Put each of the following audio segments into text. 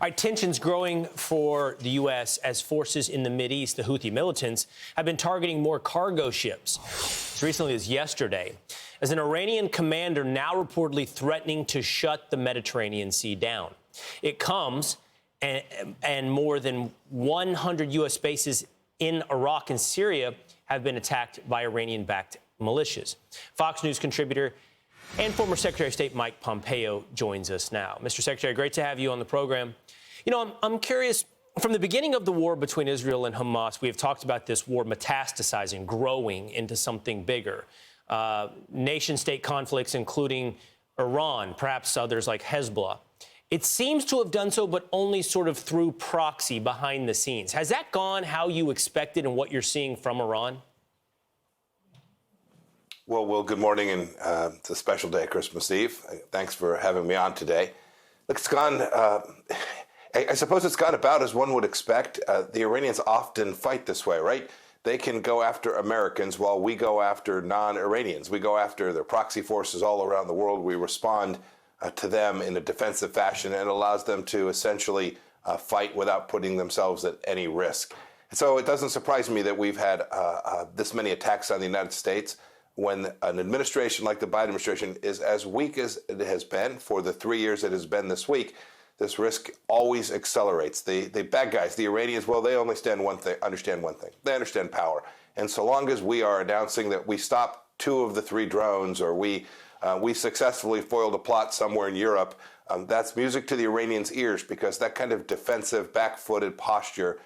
All right, tensions growing for the U.S. as forces in the Mideast, the Houthi militants, have been targeting more cargo ships as recently as yesterday, as an Iranian commander now reportedly threatening to shut the Mediterranean Sea down. It comes and more than 100 U.S. bases in Iraq and Syria have been attacked by Iranian-backed militias. Fox News contributor and former Secretary of State Mike Pompeo joins us now. Mr. Secretary, great to have you on the program. You know, I'm curious, from the beginning of the war between Israel and Hamas, we have talked about this war metastasizing, growing into something bigger. Nation-state conflicts, including Iran, perhaps others like Hezbollah. It seems to have done so, but only sort of through proxy behind the scenes. Has that gone how you expected and what you're seeing from Iran? Well, Will, good morning, and it's a special day, Christmas Eve. Thanks for having me on today. Look, it's gone, I suppose it's gone about as one would expect. The Iranians often fight this way, right? They can go after Americans while we go after non-Iranians. We go after their proxy forces all around the world. We respond to them in a defensive fashion, and it allows them to essentially fight without putting themselves at any risk. So it doesn't surprise me that we've had this many attacks on the United States when an administration like the Biden administration is as weak as it has been for the 3 years it has been this week. This risk always accelerates. The bad guys, the Iranians, well, they only understand one thing. They understand power. And so long as we are announcing that we stopped 2 of the 3 drones, or we successfully foiled a plot somewhere in Europe, that's music to the Iranians' ears, because that kind of defensive, back-footed posture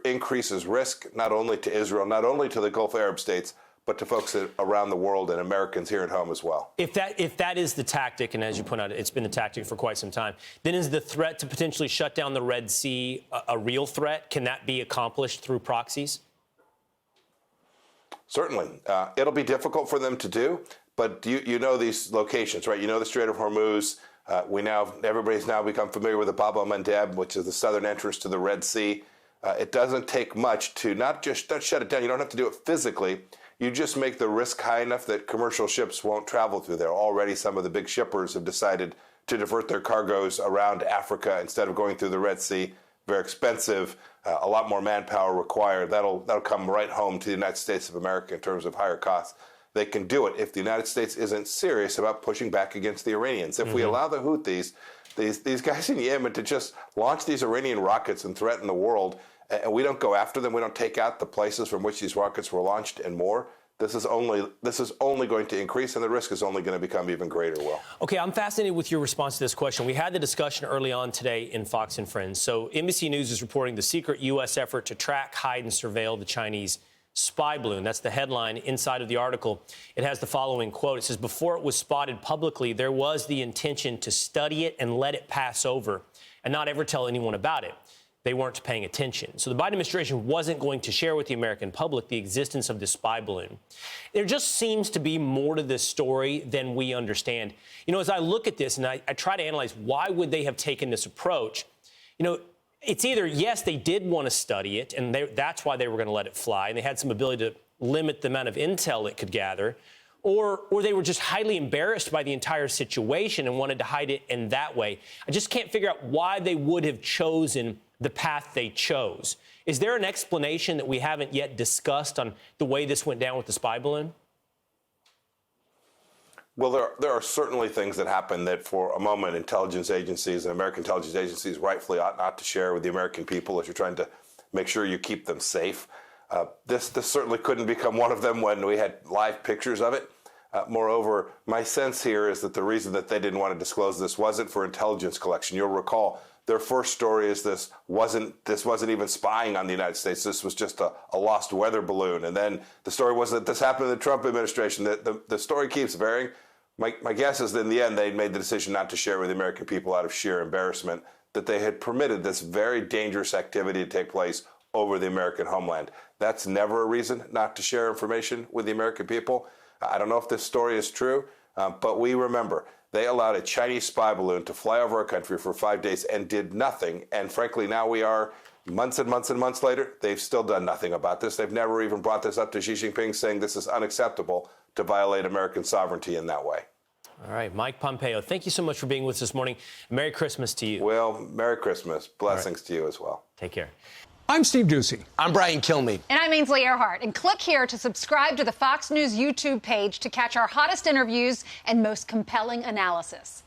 increases risk not only to Israel, not only to the Gulf Arab states, but to folks around the world and Americans here at home as well. If that is the tactic, and as you point out, it's been the tactic for quite some time, then is the threat to potentially shut down the Red Sea a real threat? Can that be accomplished through proxies? Certainly. It'll be difficult for them to do, but you know these locations, right? You know the Strait of Hormuz. Everybody's now become familiar with the Bab el-Mandeb, which is the southern entrance to the Red Sea. It doesn't take much to not shut it down. You don't have to do it physically. You just make the risk high enough that commercial ships won't travel through there. Already some of the big shippers have decided to divert their cargoes around Africa instead of going through the Red Sea. Very expensive, a lot more manpower required. That'll come right home to the United States of America in terms of higher costs. They can do it if the United States isn't serious about pushing back against the Iranians. If we allow the Houthis, these guys in Yemen, to just launch these Iranian rockets and threaten the world, and we don't go after them, we don't take out the places from which these rockets were launched and more, this is only going to increase, and the risk is only going to become even greater, Will. Okay, I'm fascinated with your response to this question. We had the discussion early on today in Fox and Friends. So NBC News is reporting the secret U.S. effort to track, hide, and surveil the Chinese spy balloon. That's the headline inside of the article. It has the following quote. It says, before it was spotted publicly, there was the intention to study it and let it pass over and not ever tell anyone about it. They weren't paying attention. So the Biden administration wasn't going to share with the American public the existence of this spy balloon. There just seems to be more to this story than we understand. You know, as I look at this and I try to analyze why would they have taken this approach, you know, it's either, yes, they did want to study it, and that's why they were going to let it fly, and they had some ability to limit the amount of intel it could gather, or they were just highly embarrassed by the entire situation and wanted to hide it in that way. I just can't figure out why they would have chosen the path they chose. Is there an explanation that we haven't yet discussed on the way this went down with the spy balloon? Well, there are certainly things that happen that for a moment intelligence agencies and American intelligence agencies rightfully ought not to share with the American people as you're trying to make sure you keep them safe. This certainly couldn't become one of them when we had live pictures of it. Moreover, my sense here is that the reason that they didn't want to disclose this wasn't for intelligence collection. You'll recall their first story is this wasn't even spying on the United States. This was just a lost weather balloon. And then the story was that this happened in the Trump administration. The story keeps varying. My guess is that in the end, they made the decision not to share with the American people out of sheer embarrassment that they had permitted this very dangerous activity to take place over the American homeland. That's never a reason not to share information with the American people. I don't know if this story is true, but we remember they allowed a Chinese spy balloon to fly over our country for 5 days and did nothing. And frankly, now we are months and months and months later. They've still done nothing about this. They've never even brought this up to Xi Jinping, saying this is unacceptable to violate American sovereignty in that way. All right, Mike Pompeo, thank you so much for being with us this morning. Merry Christmas to you. Well, Merry Christmas. Blessings to you as well. Take care. I'm Steve Ducey. I'm Brian Kilmeade. And I'm Ainsley Earhart. And click here to subscribe to the Fox News YouTube page to catch our hottest interviews and most compelling analysis.